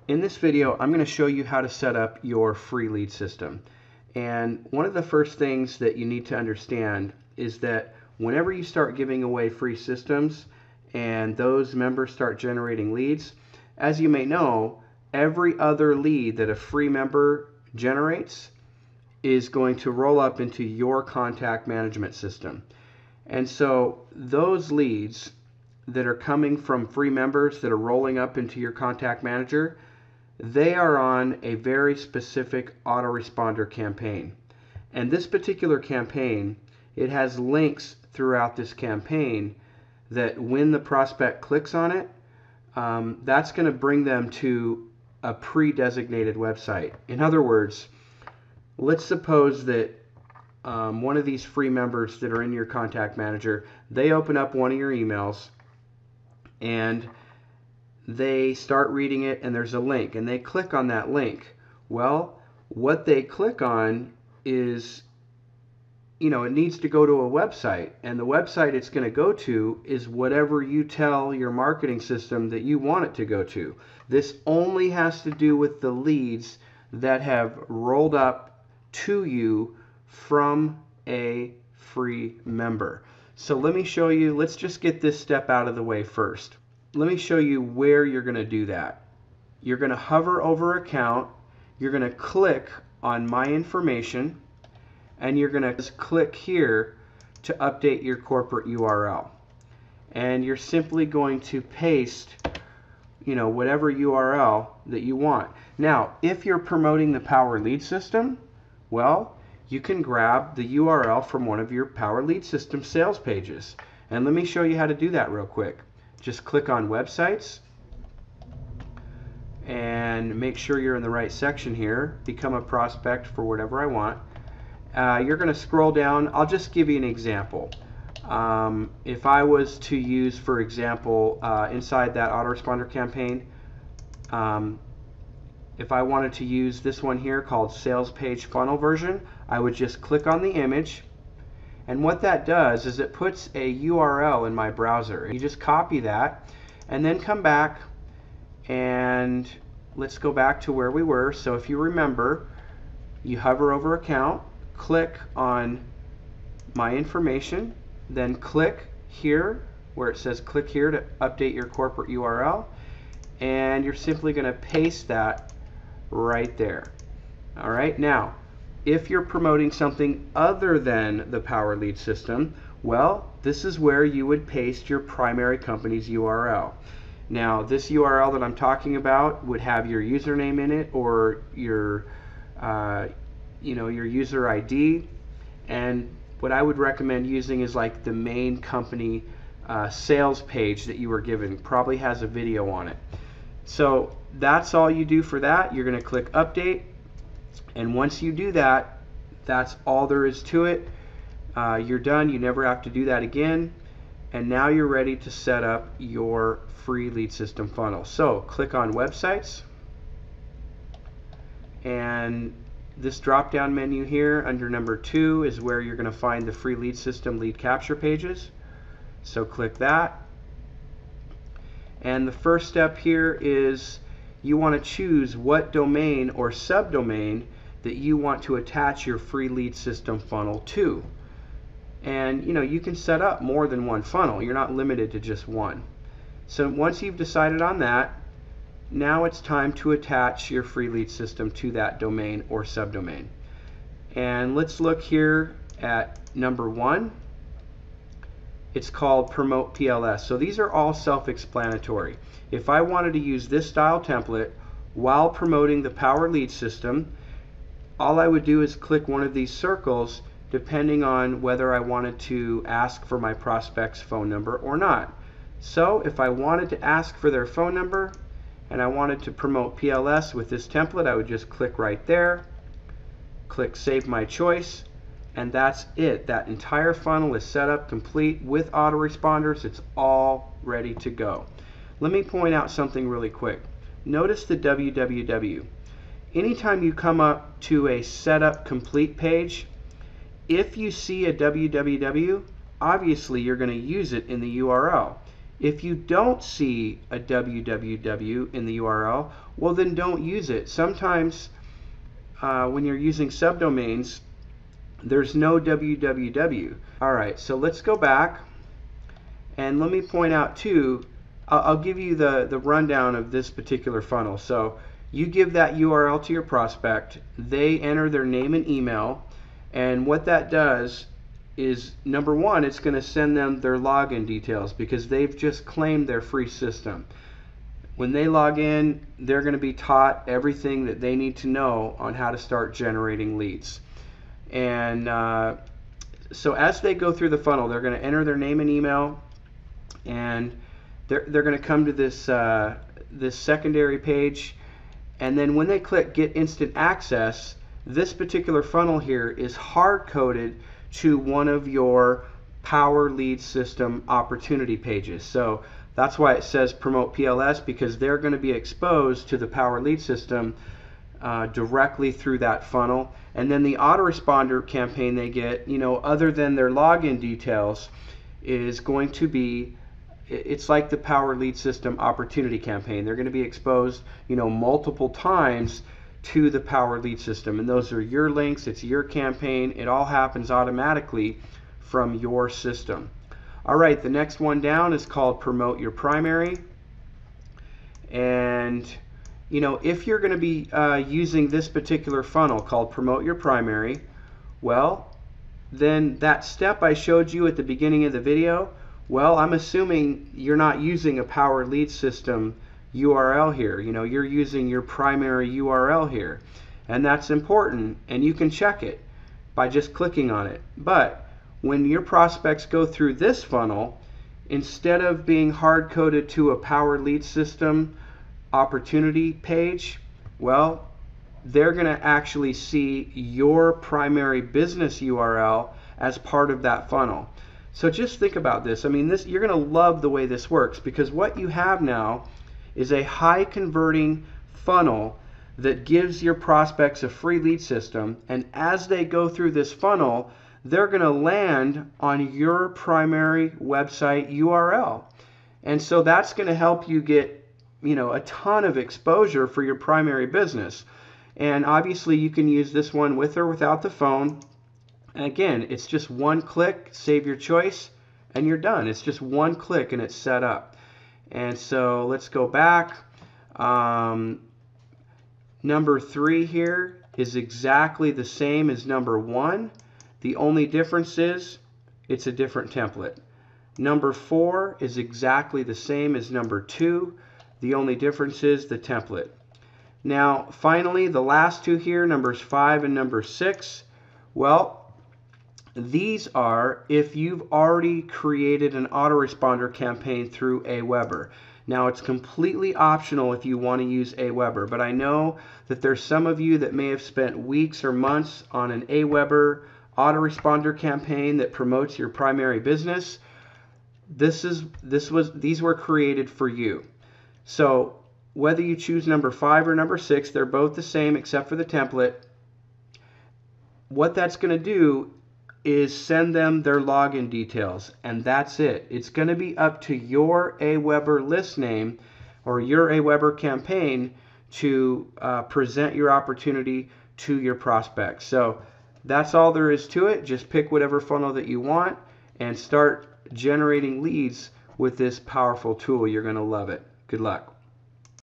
In this video, I'm going to show you how to set up your free lead system. And one of the first things that you need to understand is that whenever you start giving away free systems and those members start generating leads, as you may know, every other lead that a free member generates is going to roll up into your contact management system. And so those leads that are coming from free members that are rolling up into your contact manager, they are on a very specific autoresponder campaign. And this particular campaign, it has links throughout this campaign that when the prospect clicks on it, that's going to bring them to a pre-designated website. In other words, let's suppose that one of these free members that are in your contact manager, they open up one of your emails and they start reading it, and there's a link, and they click on that link. Well, what they click on is, it needs to go to a website, and the website it's going to go to is whatever you tell your marketing system that you want it to go to. This only has to do with the leads that have rolled up to you from a free member. So let me show you, let's just get this step out of the way first. Let me show you where you're going to do that. You're going to hover over account, you're going to click on my information, and you're going to just click here to update your corporate URL. And you're simply going to paste, whatever URL that you want. Now, if you're promoting the Power Lead System, well, you can grab the URL from one of your Power Lead System sales pages. And let me show you how to do that real quick. Just click on websites and make sure you're in the right section here. Become a prospect for whatever I want. You're going to scroll down. I'll just give you an example. If I was to use, for example, inside that autoresponder campaign, if I wanted to use this one here called Sales Page Funnel version, I would just click on the image. And what that does is it puts a URL in my browser. You just copy that and then come back, and let's go back to where we were. So if you remember, you hover over account, click on my information, then click here where it says click here to update your corporate URL, and you're simply going to paste that right there. All right, now if you're promoting something other than the Power Lead System, well, this is where you would paste your primary company's URL. Now, this URL that I'm talking about would have your username in it, or your user ID. And what I would recommend using is like the main company sales page that you were given. Probably has a video on it. So that's all you do for that. You're going to click update. And once you do that, that's all there is to it. You're done. You never have to do that again. And now you're ready to set up your free lead system funnel. So click on websites. And this drop-down menu here under number 2 is where you're going to find the free lead system lead capture pages. So click that. And the first step here is you want to choose what domain or subdomain that you want to attach your free lead system funnel to. And you can set up more than one funnel. You're not limited to just one. So once you've decided on that, now it's time to attach your free lead system to that domain or subdomain. And let's look here at number 1. It's called Promote PLS. So these are all self-explanatory. If I wanted to use this style template while promoting the Power Lead System, all I would do is click one of these circles depending on whether I wanted to ask for my prospect's phone number or not. So if I wanted to ask for their phone number and I wanted to promote PLS with this template, I would just click right there, click Save My Choice, and that's it. That entire funnel is set up complete with autoresponders. It's all ready to go. Let me point out something really quick. Notice the www. Anytime you come up to a setup complete page, if you see a www, obviously you're going to use it in the URL. If you don't see a www in the URL, well then don't use it. Sometimes when you're using subdomains, there's no www. Alright, so let's go back and let me point out too, I'll give you the rundown of this particular funnel. So you give that URL to your prospect, they enter their name and email, and what that does is, number one, it's going to send them their login details because they've just claimed their free system. When they log in, they're going to be taught everything that they need to know on how to start generating leads. And so as they go through the funnel, they're going to enter their name and email, and they're going to come to this secondary page, and then when they click Get Instant Access, this particular funnel here is hard-coded to one of your Power Lead System opportunity pages. So that's why it says Promote PLS, because they're going to be exposed to the Power Lead System directly through that funnel. And then the autoresponder campaign they get, other than their login details, is going to be, it's like the Power Lead System opportunity campaign. They're going to be exposed, multiple times to the Power Lead System, and those are your links, it's your campaign, it all happens automatically from your system. Alright, the next one down is called Promote Your Primary, and if you're going to be using this particular funnel called Promote Your Primary, well, then that step I showed you at the beginning of the video, well, I'm assuming you're not using a Power Lead System URL here. You're using your primary URL here, and that's important, and you can check it by just clicking on it. But when your prospects go through this funnel, instead of being hard-coded to a Power Lead System opportunity page, well, they're going to actually see your primary business URL as part of that funnel. So just think about this. I mean, you're going to love the way this works, because what you have now is a high converting funnel that gives your prospects a free lead system, and as they go through this funnel, they're going to land on your primary website URL. And so that's going to help you get a ton of exposure for your primary business. And obviously you can use this one with or without the phone. And again, it's just one click, save your choice, and you're done. It's just one click and it's set up. And so let's go back. Number 3 here is exactly the same as number 1. The only difference is it's a different template. Number 4 is exactly the same as number 2. The only difference is the template. Now, finally, the last two here, numbers 5 and number 6, well, these are if you've already created an autoresponder campaign through Aweber. Now, it's completely optional if you want to use Aweber, but I know that there's some of you that may have spent weeks or months on an Aweber autoresponder campaign that promotes your primary business. These were created for you. So whether you choose number 5 or number 6, they're both the same except for the template. What that's going to do is send them their login details, and that's it. It's going to be up to your Aweber list name or your Aweber campaign to present your opportunity to your prospects. So that's all there is to it. Just pick whatever funnel that you want and start generating leads with this powerful tool. You're going to love it. Good luck.